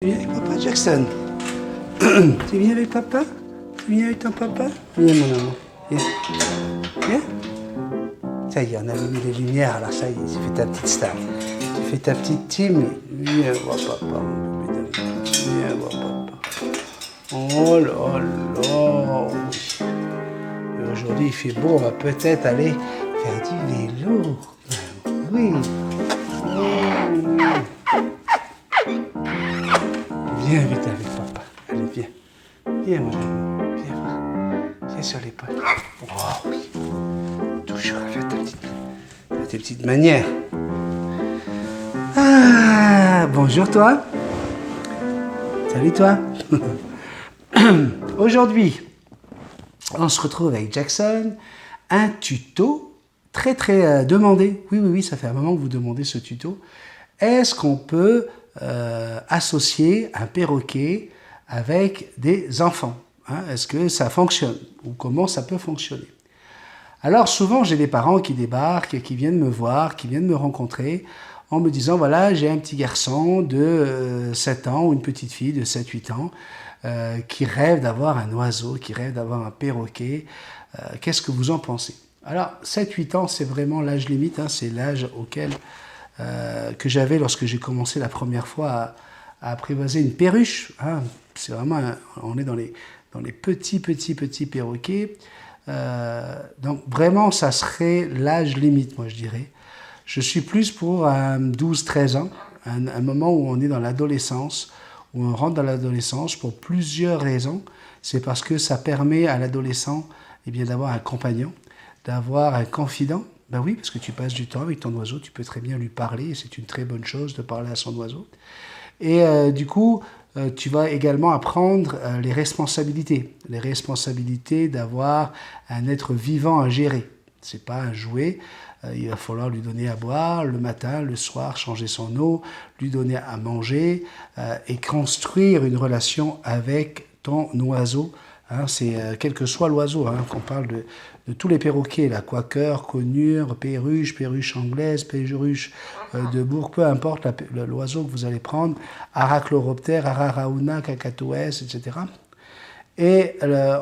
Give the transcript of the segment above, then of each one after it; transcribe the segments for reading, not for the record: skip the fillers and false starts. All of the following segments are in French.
Tu viens avec papa, Jackson? Tu viens avec papa? Tu viens avec ton papa? Viens, mon amour. Viens. Viens. Ça y est, on a mis les lumières, alors ça y est, tu fais ta petite star. Tu fais ta petite team. Viens voir papa, mon bébé d'amour. Viens voir papa. Oh là là, oui. Et aujourd'hui, il fait beau, on va peut-être aller faire du vélo. Oui. Viens vite avec papa. Allez, viens. Viens, mon amour. Viens voir. Viens sur l'épaule. Oh oui. Toujours avec tes petites manières. Ah, bonjour toi. Salut toi. Aujourd'hui, on se retrouve avec Jackson. Un tuto très demandé. Oui, ça fait un moment que vous demandez ce tuto. Est-ce qu'on peut associer un perroquet avec des enfants, hein? Est-ce que ça fonctionne? Ou comment ça peut fonctionner? Alors souvent j'ai des parents qui débarquent et qui viennent me voir, qui viennent me rencontrer en me disant voilà, j'ai un petit garçon de 7 ans ou une petite fille de 7-8 ans qui rêve d'avoir un oiseau, qui rêve d'avoir un perroquet. Qu'est-ce que vous en pensez? Alors 7-8 ans c'est vraiment l'âge limite, hein, c'est l'âge auquel que j'avais lorsque j'ai commencé la première fois à apprivoiser une perruche. Hein. C'est vraiment, on est dans les petits perroquets. Donc vraiment, ça serait l'âge limite, moi je dirais. Je suis plus pour 12-13 ans, un moment où on est dans l'adolescence, où on rentre dans l'adolescence pour plusieurs raisons. C'est parce que ça permet à l'adolescent d'avoir un compagnon, d'avoir un confident. Ben oui, parce que tu passes du temps avec ton oiseau, tu peux très bien lui parler, et c'est une très bonne chose de parler à son oiseau. Et du coup, tu vas également apprendre les responsabilités d'avoir un être vivant à gérer. C'est pas un jouet, il va falloir lui donner à boire le matin, le soir, changer son eau, lui donner à manger et construire une relation avec ton oiseau. Hein, c'est quel que soit l'oiseau, hein, qu'on parle de tous les perroquets, la quaker, conure, perruche anglaise, perruche de Bourg, peu importe l'oiseau que vous allez prendre, Arachloroptère, Ararauna, Cacatoès, etc. Et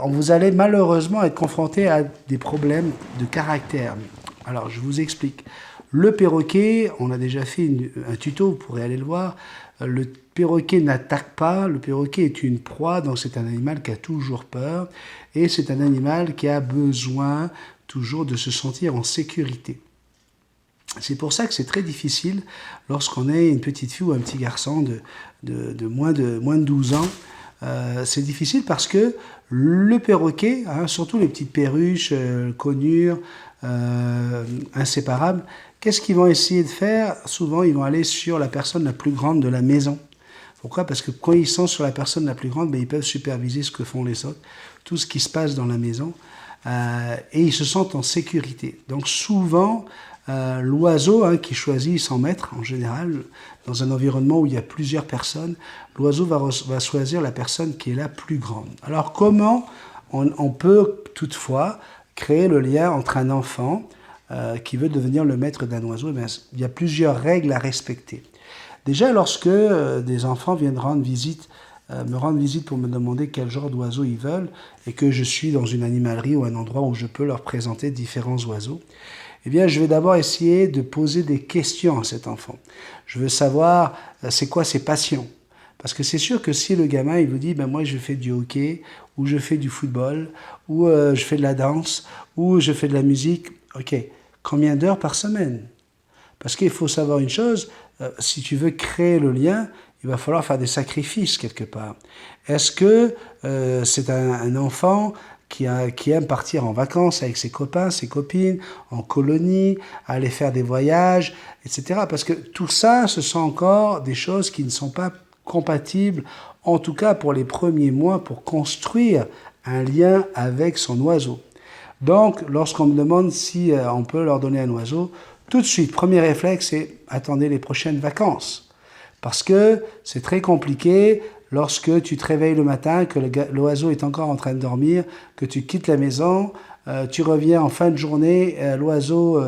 vous allez malheureusement être confronté à des problèmes de caractère. Alors, je vous explique. Le perroquet, on a déjà fait un tuto, vous pourrez aller le voir. Le perroquet n'attaque pas, le perroquet est une proie, donc c'est un animal qui a toujours peur, et c'est un animal qui a besoin toujours de se sentir en sécurité. C'est pour ça que c'est très difficile lorsqu'on est une petite fille ou un petit garçon de moins de 12 ans. C'est difficile parce que le perroquet, hein, surtout les petites perruches, conures, inséparables, qu'est-ce qu'ils vont essayer de faire? Souvent, ils vont aller sur la personne la plus grande de la maison. Pourquoi? Parce que quand ils sont sur la personne la plus grande, ils peuvent superviser ce que font les autres, tout ce qui se passe dans la maison, et ils se sentent en sécurité. Donc souvent, l'oiseau qui choisit son maître, en général, dans un environnement où il y a plusieurs personnes, l'oiseau va choisir la personne qui est la plus grande. Alors comment on peut toutefois créer le lien entre un enfant qui veut devenir le maître d'un oiseau? Il y a plusieurs règles à respecter. Déjà, lorsque des enfants viennent me rendre visite pour me demander quel genre d'oiseau ils veulent, et que je suis dans une animalerie ou un endroit où je peux leur présenter différents oiseaux, je vais d'abord essayer de poser des questions à cet enfant. Je veux savoir c'est quoi ses passions. Parce que c'est sûr que si le gamin il vous dit moi je fais du hockey, ou je fais du football, ou je fais de la danse, ou je fais de la musique, ok, combien d'heures par semaine? Parce qu'il faut savoir une chose, si tu veux créer le lien, il va falloir faire des sacrifices quelque part. Est-ce que c'est un enfant qui aime partir en vacances avec ses copains, ses copines, en colonie, aller faire des voyages, etc. Parce que tout ça, ce sont encore des choses qui ne sont pas compatibles, en tout cas pour les premiers mois, pour construire un lien avec son oiseau. Donc, lorsqu'on me demande si on peut leur donner un oiseau, tout de suite, premier réflexe, c'est attendez les prochaines vacances. Parce que c'est très compliqué lorsque tu te réveilles le matin, que l'oiseau est encore en train de dormir, que tu quittes la maison, Tu reviens en fin de journée, l'oiseau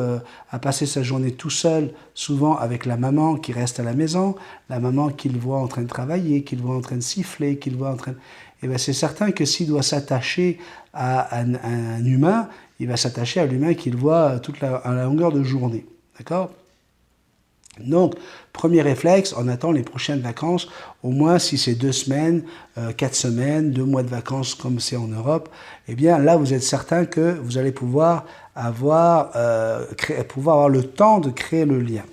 a passé sa journée tout seul, souvent avec la maman qui reste à la maison, la maman qu'il voit en train de travailler, qu'il voit en train de siffler, qu'il voit en train de... Et bien c'est certain que s'il doit s'attacher à un humain, il va s'attacher à l'humain qu'il voit à la longueur de journée. D'accord? Donc, premier réflexe, on attend les prochaines vacances, au moins si c'est 2 semaines, 4 semaines, 2 mois de vacances comme c'est en Europe, eh bien là vous êtes certain que vous allez pouvoir avoir le temps de créer le lien.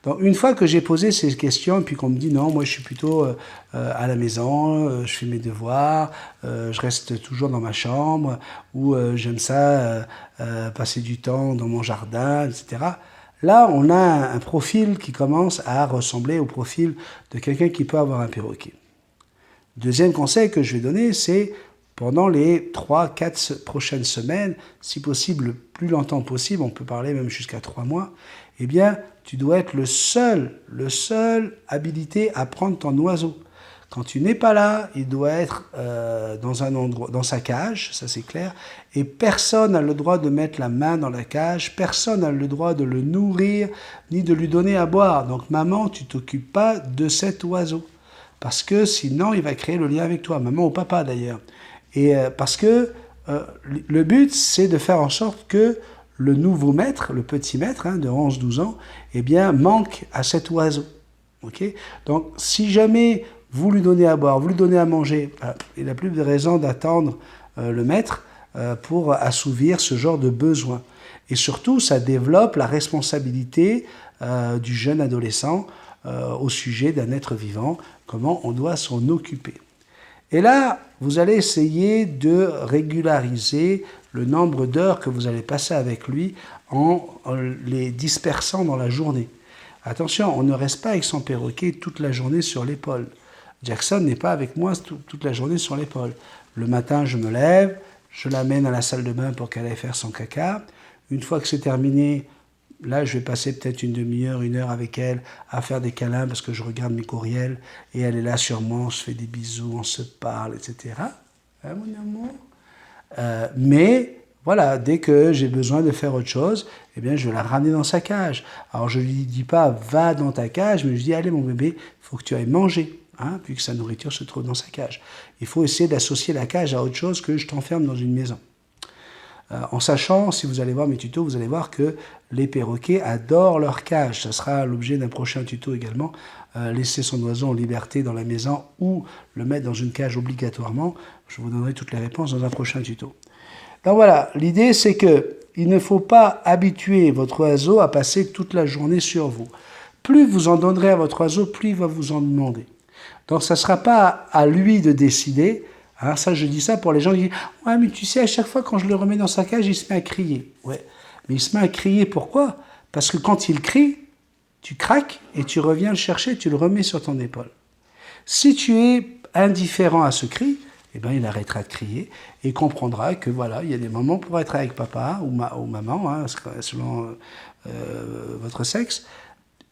Donc une fois que j'ai posé ces questions, et puis qu'on me dit non, moi je suis plutôt à la maison, je fais mes devoirs, je reste toujours dans ma chambre, ou j'aime ça, passer du temps dans mon jardin, etc. Là, on a un profil qui commence à ressembler au profil de quelqu'un qui peut avoir un perroquet. Deuxième conseil que je vais donner, c'est pendant les 3-4 prochaines semaines, si possible, le plus longtemps possible, on peut parler même jusqu'à 3 mois, eh bien, tu dois être le seul habilité à prendre ton oiseau. Quand tu n'es pas là, il doit être dans un endroit, dans sa cage, ça c'est clair, et personne n'a le droit de mettre la main dans la cage, personne n'a le droit de le nourrir, ni de lui donner à boire. Donc maman, tu t'occupes pas de cet oiseau, parce que sinon il va créer le lien avec toi, maman ou papa d'ailleurs. Et parce que le but, c'est de faire en sorte que le nouveau maître, le petit maître de 11-12 ans, eh bien, manque à cet oiseau. Okay? Donc si jamais vous lui donnez à boire, vous lui donnez à manger, il n'a plus de raison d'attendre le maître pour assouvir ce genre de besoin. Et surtout, ça développe la responsabilité du jeune adolescent au sujet d'un être vivant, comment on doit s'en occuper. Et là, vous allez essayer de régulariser le nombre d'heures que vous allez passer avec lui en les dispersant dans la journée. Attention, on ne reste pas avec son perroquet toute la journée sur l'épaule. Jackson n'est pas avec moi toute la journée sur l'épaule. Le matin, je me lève, je l'amène à la salle de bain pour qu'elle aille faire son caca. Une fois que c'est terminé, là, je vais passer peut-être une demi-heure, 1 heure avec elle à faire des câlins parce que je regarde mes courriels et elle est là sur moi, on se fait des bisous, on se parle, etc. Hein, mon amour? Mais voilà, dès que j'ai besoin de faire autre chose, eh bien, je vais la ramener dans sa cage. Alors, je ne lui dis pas, va dans ta cage, mais je dis, allez, mon bébé, il faut que tu ailles manger. Puisque sa nourriture se trouve dans sa cage. Il faut essayer d'associer la cage à autre chose que je t'enferme dans une maison. En sachant, si vous allez voir mes tutos, vous allez voir que les perroquets adorent leur cage. Ça sera l'objet d'un prochain tuto également. Laisser son oiseau en liberté dans la maison ou le mettre dans une cage obligatoirement. Je vous donnerai toutes les réponses dans un prochain tuto. Donc voilà, l'idée c'est que il ne faut pas habituer votre oiseau à passer toute la journée sur vous. Plus vous en donnerez à votre oiseau, plus il va vous en demander. Donc, ça ne sera pas à lui de décider. Ça, je dis ça pour les gens qui disent « Ouais, mais tu sais, à chaque fois, quand je le remets dans sa cage, il se met à crier. » Ouais, mais il se met à crier, pourquoi? Parce que quand il crie, tu craques et tu reviens le chercher, tu le remets sur ton épaule. Si tu es indifférent à ce cri, eh ben, il arrêtera de crier et comprendra que voilà, il y a des moments pour être avec papa ou maman, selon votre sexe,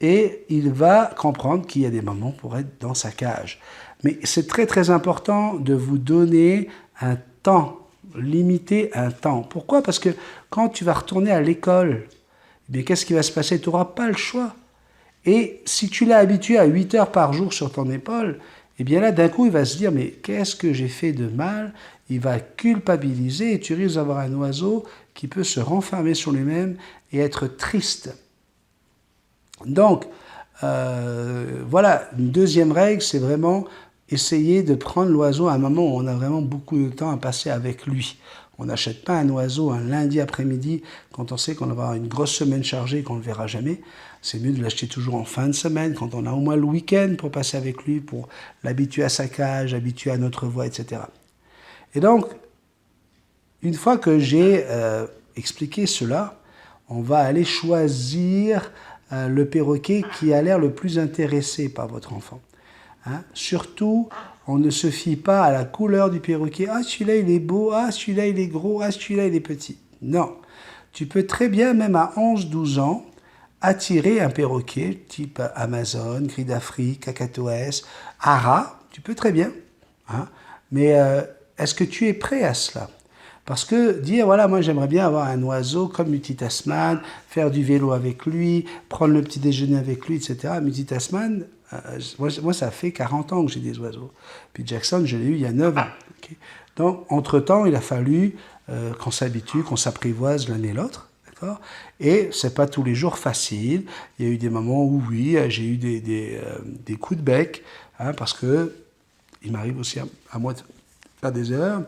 et il va comprendre qu'il y a des moments pour être dans sa cage. Mais c'est très très important de vous donner un temps, limiter un temps. Pourquoi? Parce que quand tu vas retourner à l'école, eh bien, qu'est-ce qui va se passer? Tu n'auras pas le choix. Et si tu l'as habitué à 8 heures par jour sur ton épaule, eh bien là, d'un coup, il va se dire, mais qu'est-ce que j'ai fait de mal? Il va culpabiliser et tu risques d'avoir un oiseau qui peut se renfermer sur lui-même et être triste. Donc, voilà, une deuxième règle, c'est vraiment essayer de prendre l'oiseau à un moment où on a vraiment beaucoup de temps à passer avec lui. On n'achète pas un oiseau un lundi après-midi quand on sait qu'on va avoir une grosse semaine chargée et qu'on ne le verra jamais. C'est mieux de l'acheter toujours en fin de semaine, quand on a au moins le week-end pour passer avec lui, pour l'habituer à sa cage, l'habituer à notre voix, etc. Et donc, une fois que j'ai expliqué cela, on va aller choisir le perroquet qui a l'air le plus intéressé par votre enfant. Surtout, on ne se fie pas à la couleur du perroquet. Ah, celui-là, il est beau. Ah, celui-là, il est gros. Ah, celui-là, il est petit. Non. Tu peux très bien, même à 11-12 ans, attirer un perroquet type Amazon, Gris d'Afrique, Cacatoès, Ara. Tu peux très bien. Mais est-ce que tu es prêt à cela? Parce que dire, voilà, moi j'aimerais bien avoir un oiseau comme Multitasman, faire du vélo avec lui, prendre le petit déjeuner avec lui, etc. Multitasman, moi ça fait 40 ans que j'ai des oiseaux. Puis Jackson, je l'ai eu il y a 9 ans. Okay. Donc, entre-temps, il a fallu qu'on s'habitue, qu'on s'apprivoise l'un et l'autre. Et c'est pas tous les jours facile. Il y a eu des moments où oui, j'ai eu des coups de bec, hein, parce que il m'arrive aussi à moi de faire des erreurs.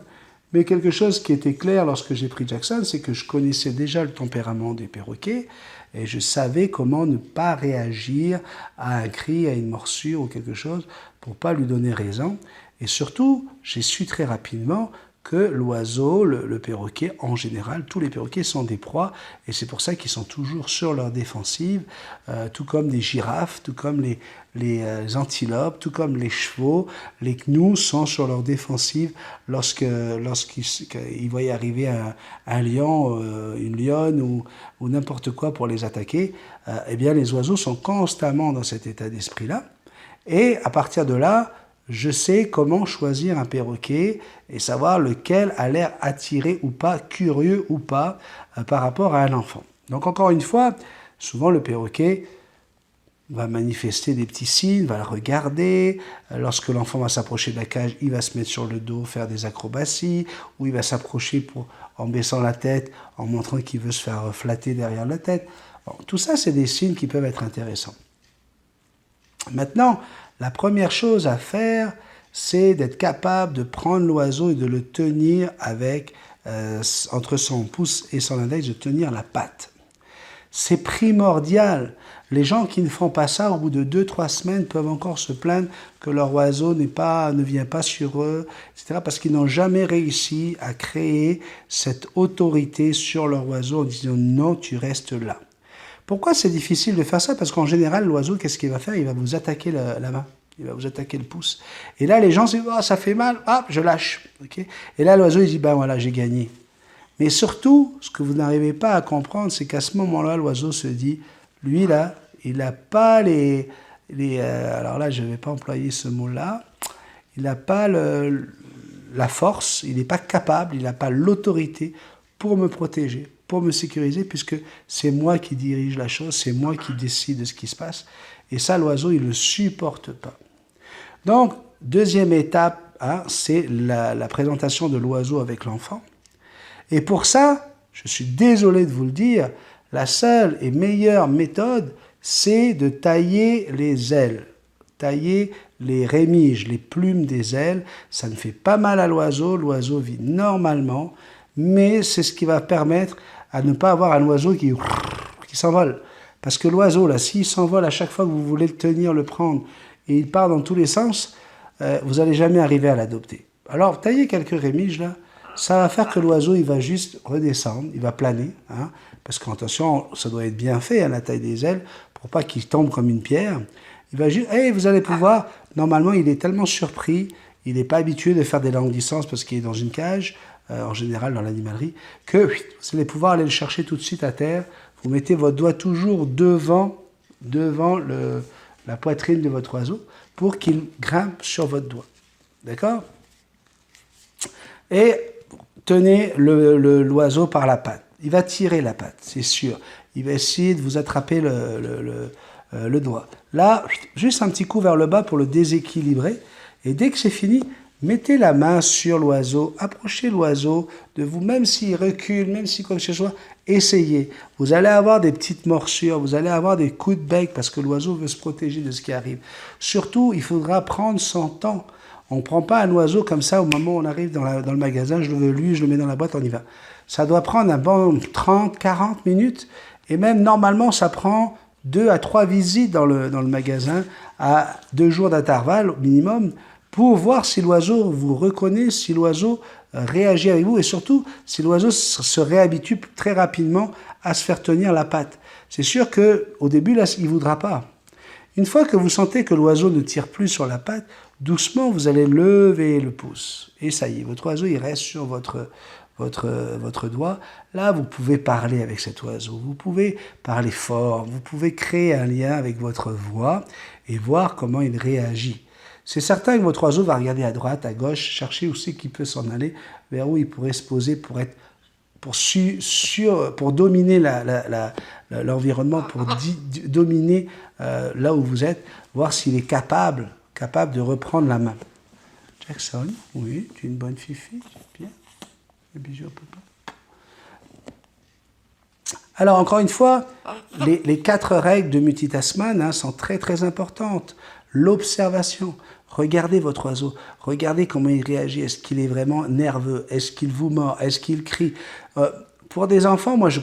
Mais quelque chose qui était clair lorsque j'ai pris Jackson, c'est que je connaissais déjà le tempérament des perroquets et je savais comment ne pas réagir à un cri, à une morsure ou quelque chose pour pas lui donner raison. Et surtout, j'ai su très rapidement que l'oiseau, le perroquet, en général, tous les perroquets sont des proies, et c'est pour ça qu'ils sont toujours sur leur défensive, tout comme des girafes, tout comme les antilopes, tout comme les chevaux, les gnous sont sur leur défensive lorsqu'ils voient arriver un lion, une lionne ou n'importe quoi pour les attaquer. Eh bien, les oiseaux sont constamment dans cet état d'esprit-là, et à partir de là, je sais comment choisir un perroquet et savoir lequel a l'air attiré ou pas, curieux ou pas par rapport à un enfant. Donc encore une fois, souvent le perroquet va manifester des petits signes, va le regarder. Lorsque l'enfant va s'approcher de la cage, il va se mettre sur le dos, faire des acrobaties, ou il va s'approcher en baissant la tête, en montrant qu'il veut se faire flatter derrière la tête. Bon, tout ça, c'est des signes qui peuvent être intéressants. Maintenant, la première chose à faire, c'est d'être capable de prendre l'oiseau et de le tenir avec, entre son pouce et son index, de tenir la patte. C'est primordial. Les gens qui ne font pas ça, au bout de 2-3 semaines, peuvent encore se plaindre que leur oiseau ne vient pas sur eux, etc. Parce qu'ils n'ont jamais réussi à créer cette autorité sur leur oiseau en disant non, tu restes là. Pourquoi c'est difficile de faire ça? Parce qu'en général, l'oiseau, qu'est-ce qu'il va faire? Il va vous attaquer la main. Il va vous attaquer le pouce. Et là, les gens se disent, oh, ça fait mal, hop, je lâche. Okay, et là, l'oiseau, il dit, ben voilà, j'ai gagné. Mais surtout, ce que vous n'arrivez pas à comprendre, c'est qu'à ce moment-là, l'oiseau se dit, lui, là, il n'a pas alors là, je ne vais pas employer ce mot-là, il n'a pas la force, il n'est pas capable, il n'a pas l'autorité pour me protéger, pour me sécuriser, puisque c'est moi qui dirige la chose, c'est moi qui décide de ce qui se passe. Et ça, l'oiseau, il ne le supporte pas. Donc, deuxième étape, hein, c'est la présentation de l'oiseau avec l'enfant. Et pour ça, je suis désolé de vous le dire, la seule et meilleure méthode, c'est de tailler les ailes, tailler les rémiges, les plumes des ailes. Ça ne fait pas mal à l'oiseau vit normalement, mais c'est ce qui va permettre à ne pas avoir un oiseau qui s'envole. Parce que l'oiseau, là, s'il s'envole à chaque fois que vous voulez le tenir, le prendre, et il part dans tous les sens, vous n'allez jamais arriver à l'adopter. Alors, taillez quelques rémiges, là, ça va faire que l'oiseau, il va juste redescendre, il va planer, hein, parce qu'attention, ça doit être bien fait, hein, la taille des ailes, pour pas qu'il tombe comme une pierre. Il va juste, vous allez pouvoir, normalement, il est tellement surpris, il n'est pas habitué de faire des longues distances parce qu'il est dans une cage, en général dans l'animalerie, que vous allez pouvoir aller le chercher tout de suite à terre. Vous mettez votre doigt toujours devant la poitrine de votre oiseau pour qu'il grimpe sur votre doigt. D'accord? Et tenez l'oiseau par la patte. Il va tirer la patte, c'est sûr. Il va essayer de vous attraper le doigt. Là, juste un petit coup vers le bas pour le déséquilibrer. Et dès que c'est fini, mettez la main sur l'oiseau, approchez l'oiseau de vous, même s'il recule, même si quoi que ce soit, essayez. Vous allez avoir des petites morsures, vous allez avoir des coups de bec parce que l'oiseau veut se protéger de ce qui arrive. Surtout, il faudra prendre son temps. On ne prend pas un oiseau comme ça au moment où on arrive dans le magasin, je le veux lui, je le mets dans la boîte, on y va. Ça doit prendre un bon 30, 40 minutes et même normalement ça prend 2 à 3 visites dans le magasin à 2 jours d'intervalle au minimum pour voir si l'oiseau vous reconnaît, si l'oiseau réagit avec vous et surtout si l'oiseau se réhabitue très rapidement à se faire tenir la patte. C'est sûr qu'au début, là, il ne voudra pas. Une fois que vous sentez que l'oiseau ne tire plus sur la patte, doucement, vous allez lever le pouce. Et ça y est, votre oiseau, il reste sur votre doigt. Là, vous pouvez parler avec cet oiseau. Vous pouvez parler fort. Vous pouvez créer un lien avec votre voix et voir comment il réagit. C'est certain que votre oiseau va regarder à droite, à gauche, chercher où c'est qu'il peut s'en aller, vers où il pourrait se poser pour dominer l'environnement, pour dominer là où vous êtes, voir s'il est capable de reprendre la main. Jackson, oui, tu es une bonne fifi, bien. Les bisous à papa. Alors, encore une fois, les 4 règles de Multitasman sont très très importantes. L'observation. Regardez votre oiseau. Regardez comment il réagit. Est-ce qu'il est vraiment nerveux? Est-ce qu'il vous mord? Est-ce qu'il crie? Pour des enfants, moi, je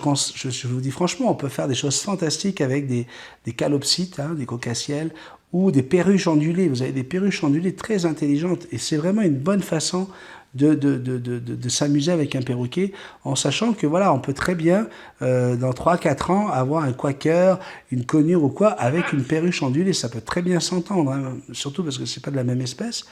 vous dis franchement, on peut faire des choses fantastiques avec des calopsites, des cocassiels, ou des perruches ondulées. Vous avez des perruches ondulées très intelligentes. Et c'est vraiment une bonne façon de s'amuser avec un perroquet, en sachant que voilà, on peut très bien, dans 3-4 ans, avoir un quaker, une conure ou quoi, avec une perruche ondulée. Ça peut très bien s'entendre, surtout parce que c'est pas de la même espèce.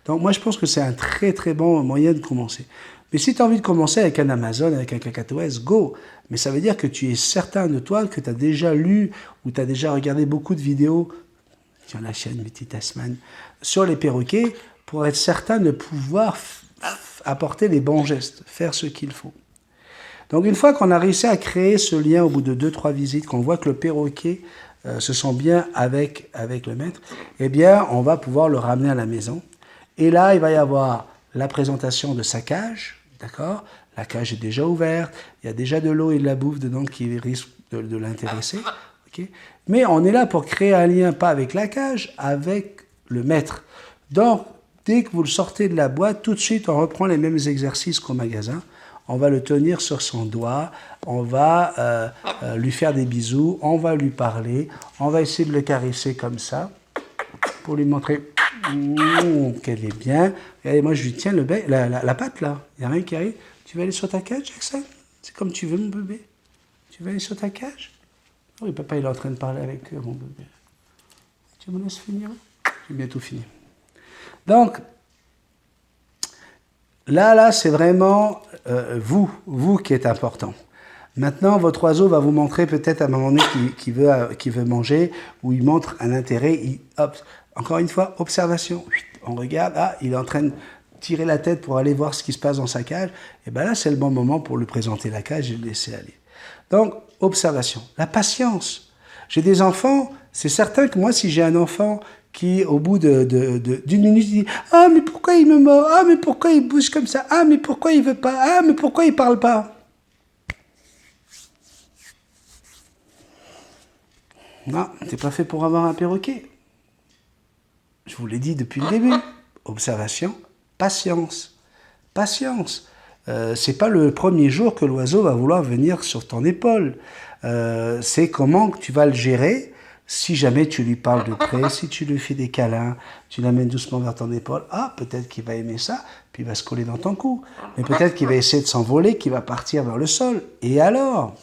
Donc moi, je pense que c'est un très très bon moyen de commencer. Mais si tu as envie de commencer avec un Amazon, avec un Kakatoès, go. Mais ça veut dire que tu es certain de toi, que tu as déjà lu ou tu as déjà regardé beaucoup de vidéos sur la chaîne Multitasman sur les perroquets pour être certain de pouvoir apporter les bons gestes, faire ce qu'il faut. Donc une fois qu'on a réussi à créer ce lien au bout de 2-3 visites, qu'on voit que le perroquet se sent bien avec le maître, eh bien on va pouvoir le ramener à la maison. Et là, il va y avoir la présentation de sa cage, d'accord? La cage est déjà ouverte, il y a déjà de l'eau et de la bouffe dedans qui risque de l'intéresser. Okay? Mais on est là pour créer un lien, pas avec la cage, avec le maître. Donc, dès que vous le sortez de la boîte, tout de suite, on reprend les mêmes exercices qu'au magasin. On va le tenir sur son doigt, on va lui faire des bisous, on va lui parler, on va essayer de le caresser comme ça, pour lui montrer qu'elle est bien. Regardez, moi, je lui tiens la patte, là. Il n'y a rien qui arrive. Tu veux aller sur ta cage, Jackson? C'est comme tu veux, mon bébé. Tu veux aller sur ta cage? Oui, papa, il est en train de parler avec mon bébé. Tu me laisses finir? J'ai bientôt fini. Donc, là, c'est vraiment vous qui êtes important. Maintenant, votre oiseau va vous montrer peut-être à un moment donné qu'il veut manger, ou il montre un intérêt. Encore une fois, observation. On regarde, il est en train de tirer la tête pour aller voir ce qui se passe dans sa cage. Et bien là, c'est le bon moment pour lui présenter la cage et le laisser aller. Donc, observation. La patience. J'ai des enfants, c'est certain que moi, si j'ai un enfant qui, au bout d'une minute, dit « Ah, mais pourquoi il me mord? Ah, mais pourquoi il bouge comme ça? Ah, mais pourquoi il veut pas? Ah, mais pourquoi il parle pas ?» Non, t'es pas fait pour avoir un perroquet. Je vous l'ai dit depuis le début. Observation, patience. Patience. C'est pas le premier jour que l'oiseau va vouloir venir sur ton épaule. C'est comment tu vas le gérer. Si jamais tu lui parles de près, si tu lui fais des câlins, tu l'amènes doucement vers ton épaule, peut-être qu'il va aimer ça, puis il va se coller dans ton cou. Mais peut-être qu'il va essayer de s'envoler, qu'il va partir vers le sol. Et alors?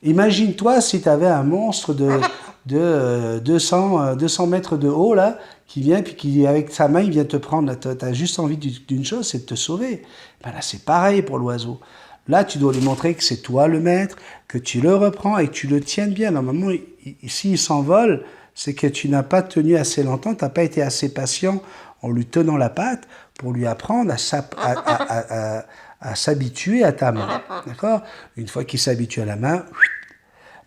Imagine-toi si tu avais un monstre de 200 mètres de haut, là, qui vient, puis qui, avec sa main, il vient te prendre. Tu as juste envie d'une chose, c'est de te sauver. Ben là, c'est pareil pour l'oiseau. Là, tu dois lui montrer que c'est toi le maître, que tu le reprends et que tu le tiennes bien. Normalement, s'il s'envole, c'est que tu n'as pas tenu assez longtemps, tu n'as pas été assez patient en lui tenant la patte pour lui apprendre à s'habituer à ta main. D'accord? Une fois qu'il s'habitue à la main,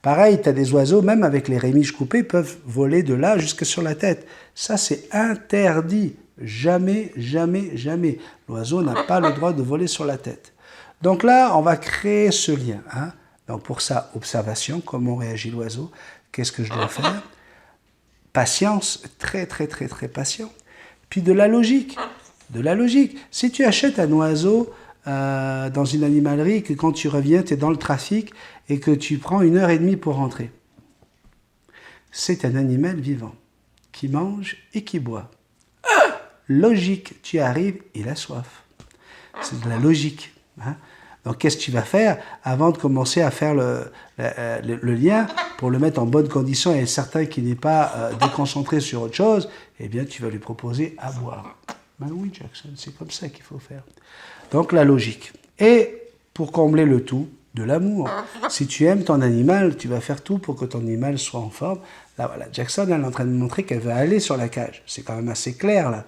pareil, tu as des oiseaux, même avec les rémiges coupées, peuvent voler de là jusque sur la tête. Ça, c'est interdit. Jamais, jamais, jamais. L'oiseau n'a pas le droit de voler sur la tête. Donc là, on va créer ce lien. Donc pour ça, observation, comment réagit l'oiseau, qu'est-ce que je dois faire? Patience, très, très, très, très patient. Puis de la logique. De la logique. Si tu achètes un oiseau dans une animalerie, que quand tu reviens, tu es dans le trafic et que tu prends 1h30 pour rentrer, c'est un animal vivant qui mange et qui boit. Logique, tu arrives, il a soif. C'est de la logique. Donc, qu'est-ce que tu vas faire avant de commencer à faire le lien pour le mettre en bonne condition et être certain qu'il n'est pas déconcentré sur autre chose? Eh bien, tu vas lui proposer à boire. Ben oui, Jackson, c'est comme ça qu'il faut faire. Donc, la logique. Et pour combler le tout, de l'amour. Si tu aimes ton animal, tu vas faire tout pour que ton animal soit en forme. Là, voilà, Jackson, elle est en train de montrer qu'elle veut aller sur la cage. C'est quand même assez clair, là.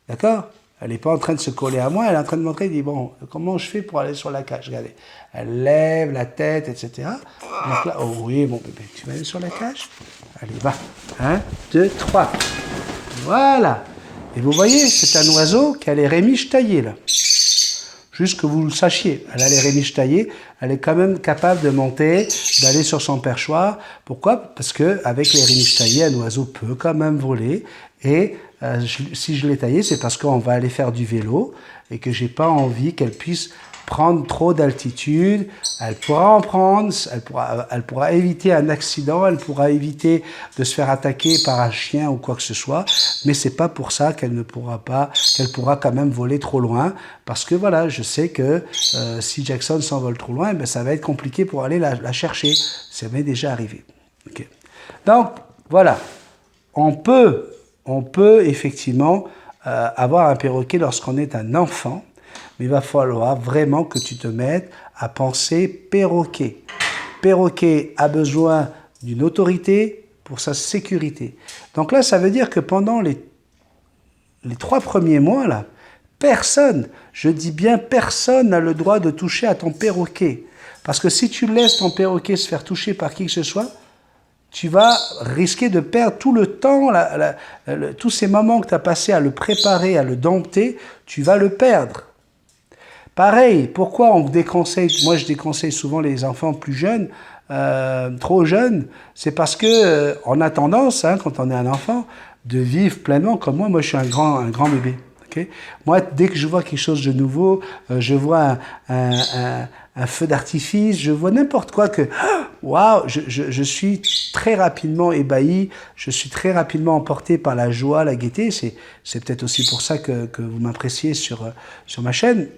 D'accord? Elle n'est pas en train de se coller à moi, elle est en train de montrer, elle dit, bon, comment je fais pour aller sur la cage? Regardez. Elle lève la tête, etc. Donc là, oh oui, mon bébé, tu vas aller sur la cage? Allez, va. 1, 2, 3. Voilà. Et vous voyez, c'est un oiseau qui a les rémiges taillées, là. Juste que vous le sachiez, elle a les rémiges taillées, elle est quand même capable de monter, d'aller sur son perchoir. Pourquoi? Parce que avec les rémiges taillées, un oiseau peut quand même voler. Et si je l'ai taillée, c'est parce qu'on va aller faire du vélo et que j'ai pas envie qu'elle puisse prendre trop d'altitude. Elle pourra en prendre, elle pourra éviter un accident, elle pourra éviter de se faire attaquer par un chien ou quoi que ce soit, mais c'est pas pour ça qu'elle pourra quand même voler trop loin, parce que voilà, je sais que si Jackson s'envole trop loin, ben, ça va être compliqué pour aller la chercher. Ça m'est déjà arrivé. Okay. Donc, voilà. On peut effectivement avoir un perroquet lorsqu'on est un enfant, mais il va falloir vraiment que tu te mettes à penser perroquet. Perroquet a besoin d'une autorité pour sa sécurité. Donc là, ça veut dire que pendant les 3 premiers mois, là, personne, je dis bien personne, n'a le droit de toucher à ton perroquet. Parce que si tu laisses ton perroquet se faire toucher par qui que ce soit, tu vas risquer de perdre tout le temps, tous ces moments que tu as passés à le préparer, à le dompter, tu vas le perdre. Pareil, pourquoi on déconseille, moi je déconseille souvent les enfants plus jeunes, trop jeunes, c'est parce que on a tendance, hein, quand on est un enfant, de vivre pleinement comme moi. Moi je suis un grand bébé. Okay? Moi, dès que je vois quelque chose de nouveau, je vois un feu d'artifice, je vois n'importe quoi que, waouh, je suis très rapidement ébahi, je suis très rapidement emporté par la joie, la gaieté. C'est peut-être aussi pour ça que vous m'appréciez sur ma chaîne.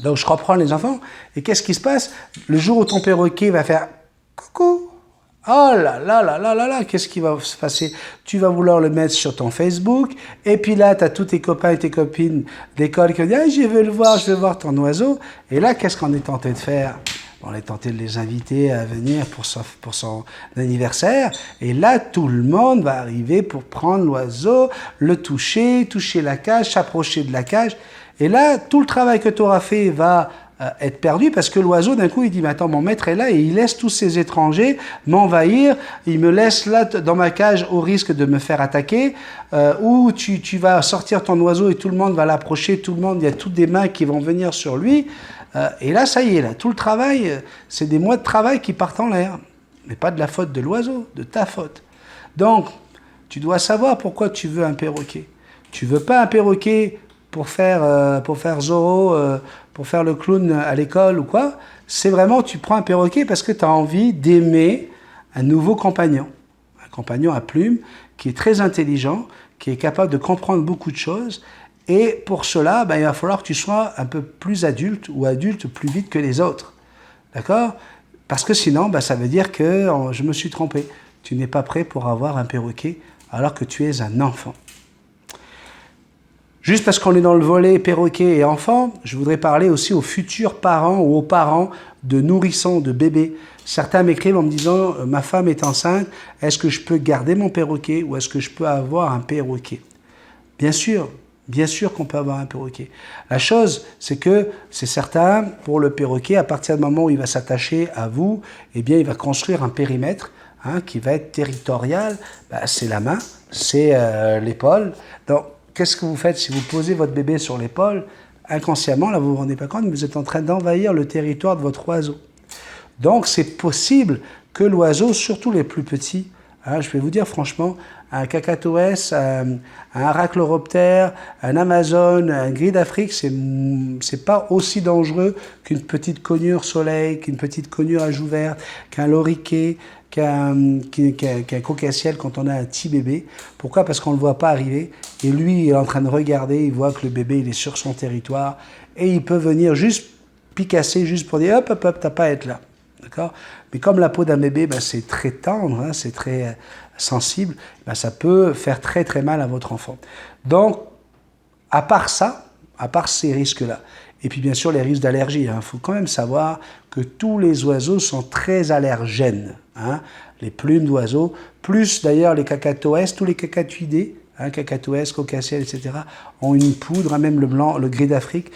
Donc je reprends les enfants, et qu'est-ce qui se passe? Le jour où ton perroquet va faire coucou, oh là là là là là là, qu'est-ce qui va se passer? Tu vas vouloir le mettre sur ton Facebook, et puis là, tu as tous tes copains et tes copines d'école qui vont dire ah, je veux voir ton oiseau. Et là, qu'est-ce qu'on est tenté de faire? On est tenté de les inviter à venir pour son anniversaire. Et là, tout le monde va arriver pour prendre l'oiseau, le toucher la cage, s'approcher de la cage. Et là, tout le travail que tu auras fait va être perdu parce que l'oiseau, d'un coup, il dit mais attends, mon maître est là et il laisse tous ces étrangers m'envahir. Il me laisse là dans ma cage au risque de me faire attaquer. Ou tu vas sortir ton oiseau et tout le monde va l'approcher. Tout le monde, il y a toutes des mains qui vont venir sur lui. Et là, ça y est, là, tout le travail, c'est des mois de travail qui partent en l'air. Mais pas de la faute de l'oiseau, de ta faute. Donc, tu dois savoir pourquoi tu veux un perroquet. Tu veux pas un perroquet pour faire Zorro, pour faire le clown à l'école ou quoi. C'est vraiment, tu prends un perroquet parce que tu as envie d'aimer un nouveau compagnon. Un compagnon à plumes qui est très intelligent, qui est capable de comprendre beaucoup de choses. Et pour cela, ben, il va falloir que tu sois un peu plus adulte ou adulte plus vite que les autres. D'accord? Parce que sinon, ben, ça veut dire que je me suis trompé. Tu n'es pas prêt pour avoir un perroquet alors que tu es un enfant. Juste parce qu'on est dans le volet perroquet et enfant, je voudrais parler aussi aux futurs parents ou aux parents de nourrissons, de bébés. Certains m'écrivent en me disant « Ma femme est enceinte, est-ce que je peux garder mon perroquet ou est-ce que je peux avoir un perroquet ?» Bien sûr qu'on peut avoir un perroquet. La chose, c'est que c'est certain, pour le perroquet, à partir du moment où il va s'attacher à vous, eh bien, il va construire un périmètre qui va être territorial. Ben, c'est la main, c'est l'épaule. Donc, qu'est-ce que vous faites si vous posez votre bébé sur l'épaule? Inconsciemment, là, vous ne vous rendez pas compte, mais vous êtes en train d'envahir le territoire de votre oiseau. Donc, c'est possible que l'oiseau, surtout les plus petits, je vais vous dire franchement, un cacatoès, un arachloroptère, un amazone, un gris d'Afrique, c'est pas aussi dangereux qu'une petite conure soleil, qu'une petite conure à joue verte, qu'un loriquet, qu'un cocassiel quand on a un petit bébé. Pourquoi? Parce qu'on ne le voit pas arriver. Et lui, il est en train de regarder, il voit que le bébé, il est sur son territoire. Et il peut venir juste picasser, juste pour dire, hop, t'as pas à être là. D'accord? Mais comme la peau d'un bébé, ben, c'est très tendre, c'est très sensible, ben, ça peut faire très très mal à votre enfant. Donc, à part ça, à part ces risques-là, Et puis bien sûr les risques d'allergie. Il faut quand même savoir que tous les oiseaux sont très allergènes. Les plumes d'oiseaux, plus d'ailleurs les cacatoès, tous les cacatuidés, cacatoès, caucasiel, etc., ont une poudre, même le blanc, le gris d'Afrique,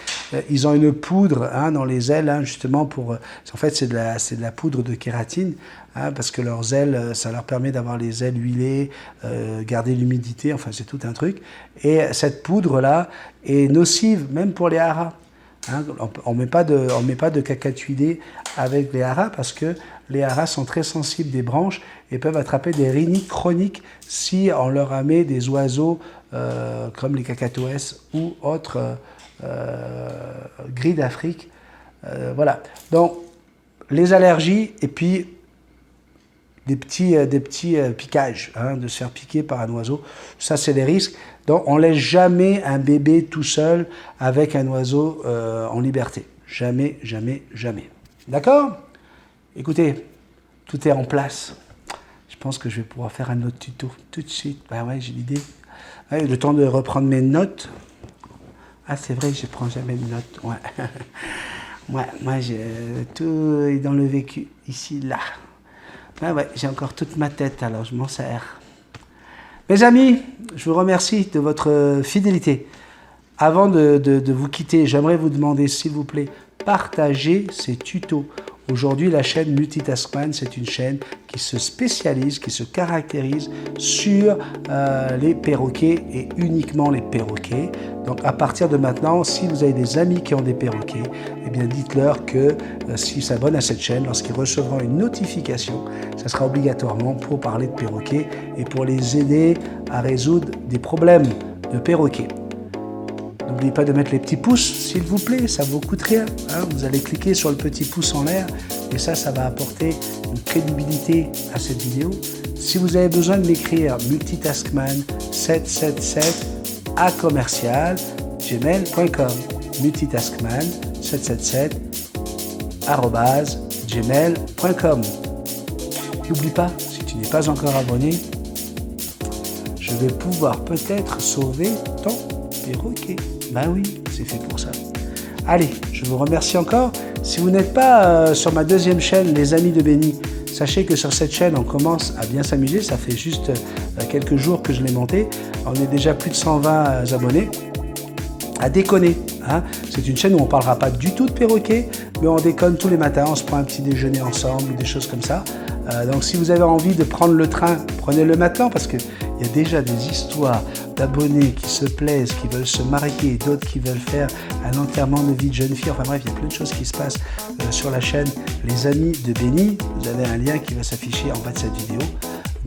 ils ont une poudre dans les ailes, justement pour... en fait, c'est de la poudre de kératine, parce que leurs ailes, ça leur permet d'avoir les ailes huilées, garder l'humidité, enfin c'est tout un truc. Et cette poudre-là est nocive, même pour les haras. On ne met pas de cacatuidés avec les haras parce que les haras sont très sensibles des branches et peuvent attraper des rhinites chroniques si on leur a mis des oiseaux comme les cacatoès ou autres gris d'Afrique. Voilà. Donc, les allergies et puis des petits piquages, de se faire piquer par un oiseau. Ça, c'est des risques. Donc, on ne laisse jamais un bébé tout seul avec un oiseau en liberté. Jamais, jamais, jamais. D'accord ? Écoutez, tout est en place. Je pense que je vais pouvoir faire un autre tuto tout de suite. Ben ouais, j'ai l'idée. Ouais, le temps de reprendre mes notes. Ah, c'est vrai, je ne prends jamais de notes. Ouais. Moi, j'ai tout est dans le vécu. Ici, là. Ouais, j'ai encore toute ma tête, alors je m'en sers. Mes amis, je vous remercie de votre fidélité. Avant de vous quitter, j'aimerais vous demander, s'il vous plaît, partagez ces tutos. Aujourd'hui, la chaîne Multitaskman, c'est une chaîne qui se spécialise, qui se caractérise sur les perroquets et uniquement les perroquets. Donc, à partir de maintenant, si vous avez des amis qui ont des perroquets, eh bien, dites-leur que s'ils s'abonnent à cette chaîne, lorsqu'ils recevront une notification, ça sera obligatoirement pour parler de perroquets et pour les aider à résoudre des problèmes de perroquets. N'oubliez pas de mettre les petits pouces, s'il vous plaît, ça ne vous coûte rien. Vous allez cliquer sur le petit pouce en l'air et ça va apporter une crédibilité à cette vidéo. Si vous avez besoin de m'écrire multitaskman777 à commercial gmail.com multitaskman777 @gmail.com. N'oublie pas, si tu n'es pas encore abonné, je vais pouvoir peut-être sauver ton perroquet. Ben oui, c'est fait pour ça. Allez, je vous remercie encore. Si vous n'êtes pas sur ma deuxième chaîne, Les Amis de Benny, sachez que sur cette chaîne, on commence à bien s'amuser. Ça fait juste quelques jours que je l'ai montée. On est déjà plus de 120 abonnés. À déconner. C'est une chaîne où on ne parlera pas du tout de perroquets, mais on déconne tous les matins, on se prend un petit déjeuner ensemble ou des choses comme ça. Donc si vous avez envie de prendre le train, prenez-le maintenant parce qu'il y a déjà des histoires d'abonnés qui se plaisent, qui veulent se marier, d'autres qui veulent faire un enterrement de vie de jeune fille. Enfin bref, il y a plein de choses qui se passent sur la chaîne Les Amis de Benny. Vous avez un lien qui va s'afficher en bas de cette vidéo.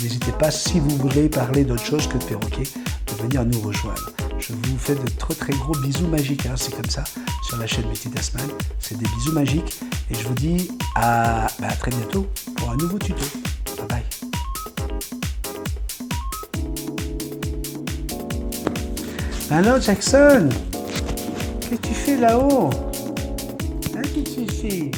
N'hésitez pas, si vous voulez parler d'autre chose que de perroquets, de venir nous rejoindre. Je vous fais de très très gros bisous magiques, c'est comme ça, sur la chaîne Multitaskman. C'est des bisous magiques et je vous dis à très bientôt pour un nouveau tuto. Bye bye. Alors Jackson, qu'est-ce que tu fais là-haut? Qu'est-ce que tu fais?